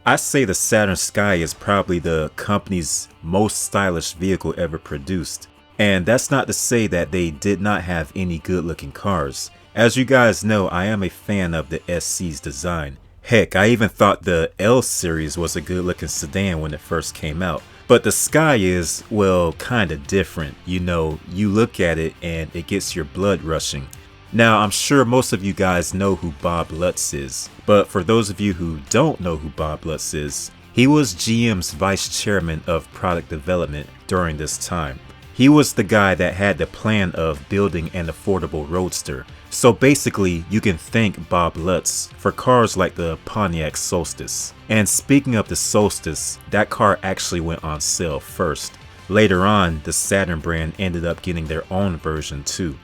I say the Saturn Sky is probably the company's most stylish vehicle ever produced. And that's not to say that they did not have any good looking cars. As you guys know, I am a fan of the SC's design. Heck, I even thought the L series was a good looking sedan when it first came out. But the Sky is, well, kinda different. You know, you look at it and it gets your blood rushing. Now, I'm sure most of you guys know who Bob Lutz is, but for those of you who don't know who Bob Lutz is, he was GM's vice chairman of product development during this time. He was the guy that had the plan of building an affordable roadster. So basically, you can thank Bob Lutz for cars like the Pontiac Solstice. And speaking of the Solstice, that car actually went on sale first. Later on, the Saturn brand ended up getting their own version too.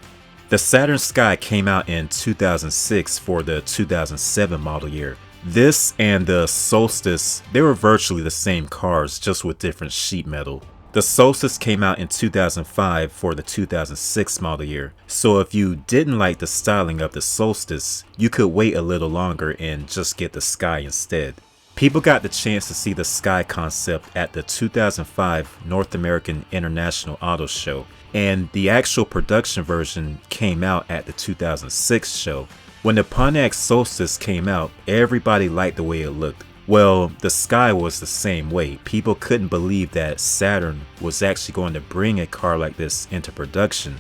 The Saturn Sky came out in 2006 for the 2007 model year. This and the Solstice, they were virtually the same cars, just with different sheet metal. The Solstice came out in 2005 for the 2006 model year, so if you didn't like the styling of the Solstice, you could wait a little longer and just get the Sky instead. People got the chance to see the Sky concept at the 2005 North American International Auto Show, and the actual production version came out at the 2006 show. When the Pontiac Solstice came out, everybody liked the way it looked. Well, the Sky was the same way. People couldn't believe that Saturn was actually going to bring a car like this into production.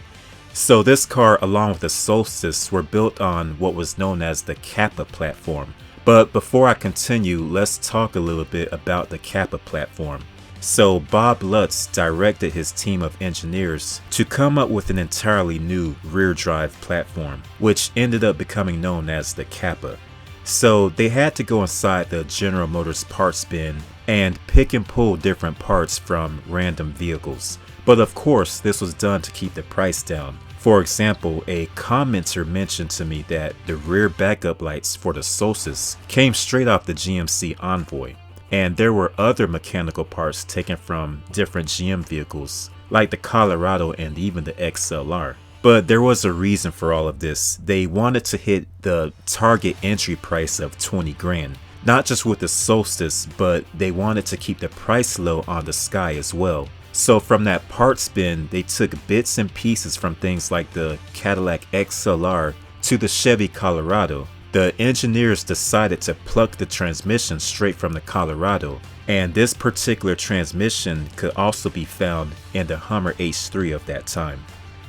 So this car, along with the Solstice, were built on what was known as the Kappa platform. But before I continue, let's talk a little bit about the Kappa platform. So Bob Lutz directed his team of engineers to come up with an entirely new rear drive platform, which ended up becoming known as the Kappa. So they had to go inside the General Motors parts bin and pick and pull different parts from random vehicles. But of course, this was done to keep the price down. For example, a commenter mentioned to me that the rear backup lights for the Solstice came straight off the GMC Envoy. And there were other mechanical parts taken from different GM vehicles, like the Colorado and even the XLR. But there was a reason for all of this. They wanted to hit the target entry price of 20 grand. Not just with the Solstice, but they wanted to keep the price low on the Sky as well. So from that parts bin, they took bits and pieces from things like the Cadillac XLR to the Chevy Colorado. The engineers decided to pluck the transmission straight from the Colorado, and this particular transmission could also be found in the Hummer H3 of that time.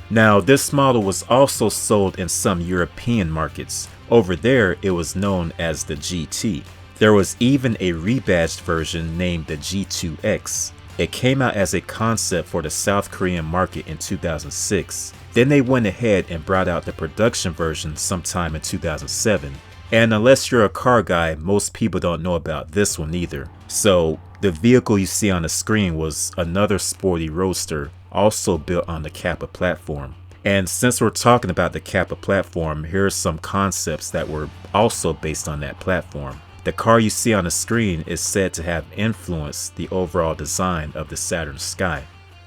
Now, this model was also sold in some European markets. Over there, it was known as the GT. There was even a rebadged version named the G2X. It came out as a concept for the South Korean market in 2006. Then they went ahead and brought out the production version sometime in 2007. And unless you're a car guy, most people don't know about this one either. So the vehicle you see on the screen was another sporty roadster, also built on the Kappa platform. And since we're talking about the Kappa platform, here are some concepts that were also based on that platform. The car you see on the screen is said to have influenced the overall design of the Saturn Sky.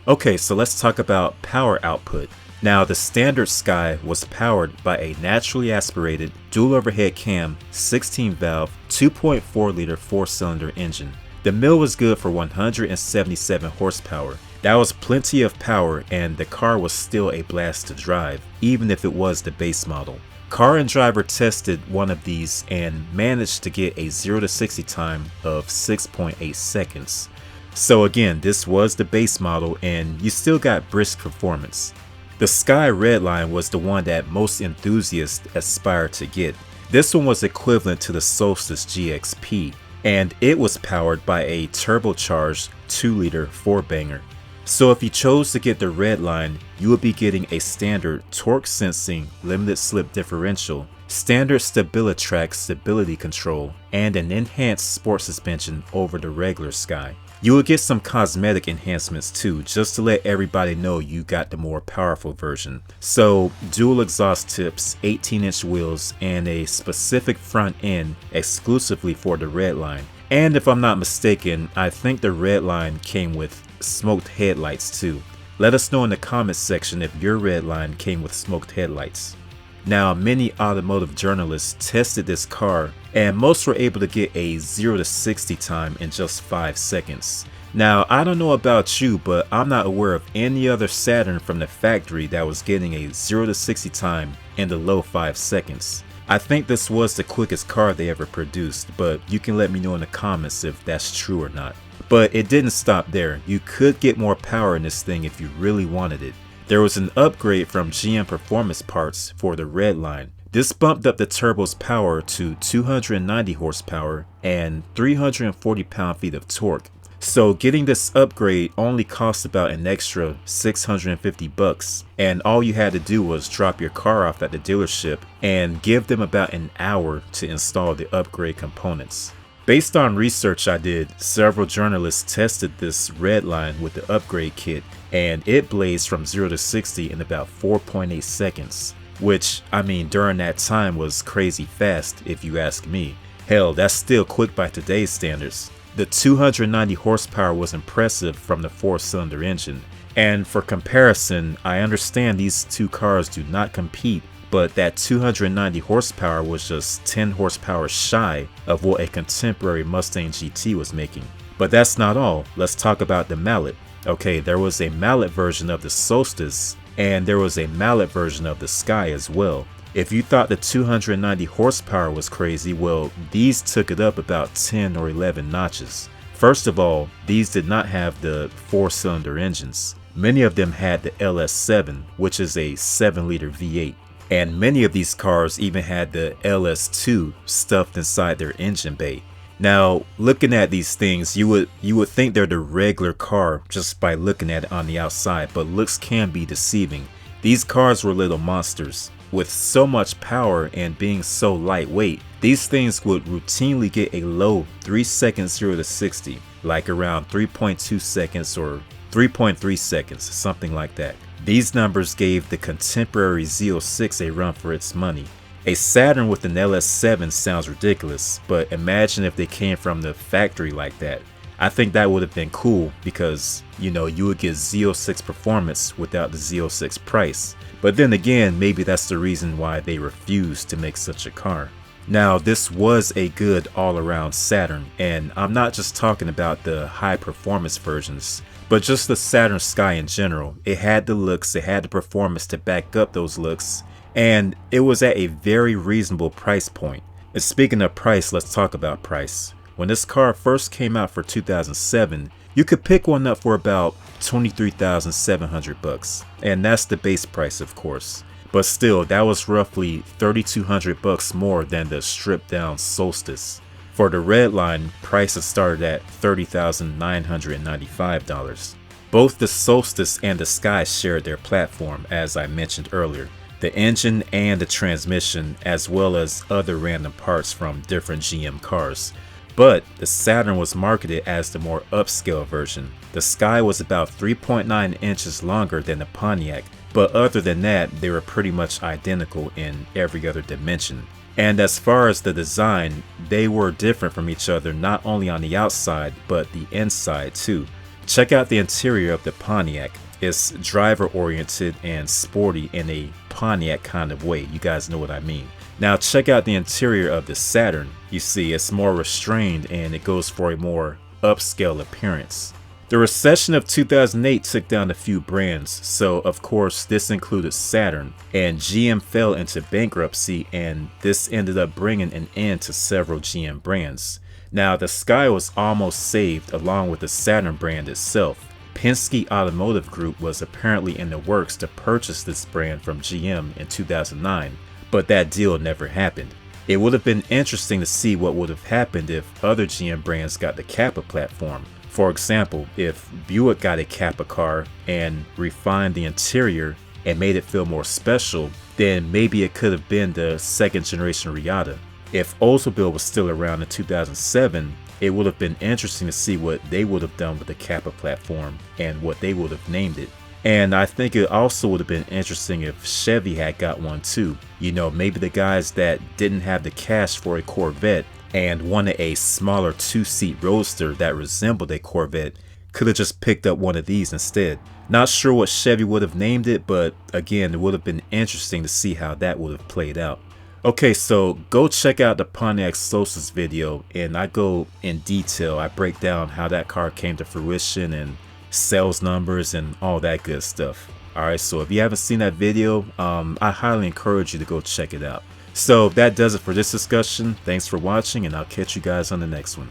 Okay, so let's talk about power output. Now, the standard Sky was powered by a naturally aspirated dual overhead cam 16 valve 2.4 liter 4-cylinder engine. The mill was good for 177 horsepower. That was plenty of power, and the car was still a blast to drive, even if it was the base model. Car and Driver tested one of these and managed to get a 0 to 60 time of 6.8 seconds. So again, this was the base model and you still got brisk performance. The Sky Redline was the one that most enthusiasts aspired to get. This one was equivalent to the Solstice GXP, and it was powered by a turbocharged 2-liter 4-banger. So if you chose to get the Redline, you would be getting a standard torque sensing limited slip differential, standard StabiliTrak stability control, and an enhanced sport suspension over the regular Sky. You will get some cosmetic enhancements too, just to let everybody know you got the more powerful version. So dual exhaust tips, 18-inch wheels, and a specific front end exclusively for the Redline. And if I'm not mistaken, I think the Redline came with smoked headlights too. Let us know in the comments section if your Redline came with smoked headlights. Now, many automotive journalists tested this car and most were able to get a 0 to 60 time in just 5 seconds. Now, I don't know about you, but I'm not aware of any other Saturn from the factory that was getting a 0 to 60 time in the low 5 seconds. I think this was the quickest car they ever produced, but you can let me know in the comments if that's true or not. But it didn't stop there. You could get more power in this thing if you really wanted it. There was an upgrade from GM Performance Parts for the red line. This bumped up the turbo's power to 290 horsepower and 340 pound-feet of torque. So getting this upgrade only cost about an extra $650, and all you had to do was drop your car off at the dealership and give them about an hour to install the upgrade components. Based on research I did, several journalists tested this red line with the upgrade kit, and it blazed from 0 to 60 in about 4.8 seconds, which, I mean, during that time was crazy fast if you ask me. Hell, that's still quick by today's standards. The 290 horsepower was impressive from the 4-cylinder engine, and for comparison, I understand these two cars do not compete, but that 290 horsepower was just 10 horsepower shy of what a contemporary Mustang GT was making. But that's not all. Let's talk about the Mallett. Okay, there was a Mallett version of the Solstice, and there was a Mallett version of the Sky as well. If you thought the 290 horsepower was crazy, well, these took it up about 10 or 11 notches. First of all, these did not have the 4-cylinder engines. Many of them had the LS7, which is a 7-liter V8. And many of these cars even had the LS2 stuffed inside their engine bay. Now, looking at these things, you would think they're the regular car just by looking at it on the outside, but looks can be deceiving. These cars were little monsters. With so much power and being so lightweight, these things would routinely get a low 3-second 0 to 60, like around 3.2 seconds or 3.3 seconds, something like that. These numbers gave the contemporary Z06 a run for its money. A Saturn with an LS7 sounds ridiculous, but imagine if they came from the factory like that. I think that would have been cool because, you know, you would get Z06 performance without the Z06 price. But then again, maybe that's the reason why they refused to make such a car. Now, this was a good all-around Saturn, and I'm not just talking about the high-performance versions, but just the Saturn Sky in general. It had the looks, it had the performance to back up those looks, and it was at a very reasonable price point. And speaking of price, let's talk about price. When this car first came out for 2007, you could pick one up for about $23,700, and that's the base price, of course. But still, that was roughly $3,200 more than the stripped down Solstice. For the red line, prices started at $30,995. Both the Solstice and the Sky shared their platform, as I mentioned earlier. The engine and the transmission, as well as other random parts from different GM cars. But the Saturn was marketed as the more upscale version. The Sky was about 3.9 inches longer than the Pontiac, but other than that, they were pretty much identical in every other dimension. And as far as the design, they were different from each other not only on the outside, but the inside too. Check out the interior of the Pontiac. It's driver oriented and sporty in a Pontiac kind of way, you guys know what I mean. Now check out the interior of the Saturn. You see, it's more restrained and it goes for a more upscale appearance. The recession of 2008 took down a few brands, so of course this included Saturn, and GM fell into bankruptcy, and this ended up bringing an end to several GM brands. Now the Sky was almost saved along with the Saturn brand itself. Penske Automotive Group was apparently in the works to purchase this brand from GM in 2009, but that deal never happened. It would have been interesting to see what would have happened if other GM brands got the Kappa platform. For example, if Buick got a Kappa car and refined the interior and made it feel more special, then maybe it could have been the second generation Riata. If Oldsmobile was still around in 2007, it would have been interesting to see what they would have done with the Kappa platform and what they would have named it. And I think it also would have been interesting if Chevy had got one too. You know, maybe the guys that didn't have the cash for a Corvette and wanted a smaller 2-seat roadster that resembled a Corvette could have just picked up one of these instead. Not sure what Chevy would have named it, but again, it would have been interesting to see how that would have played out. Okay, so go check out the Pontiac Solstice video, and I go in detail. I break down how that car came to fruition and sales numbers and all that good stuff. Alright, so if you haven't seen that video, I highly encourage you to go check it out. So that does it for this discussion. Thanks for watching, and I'll catch you guys on the next one.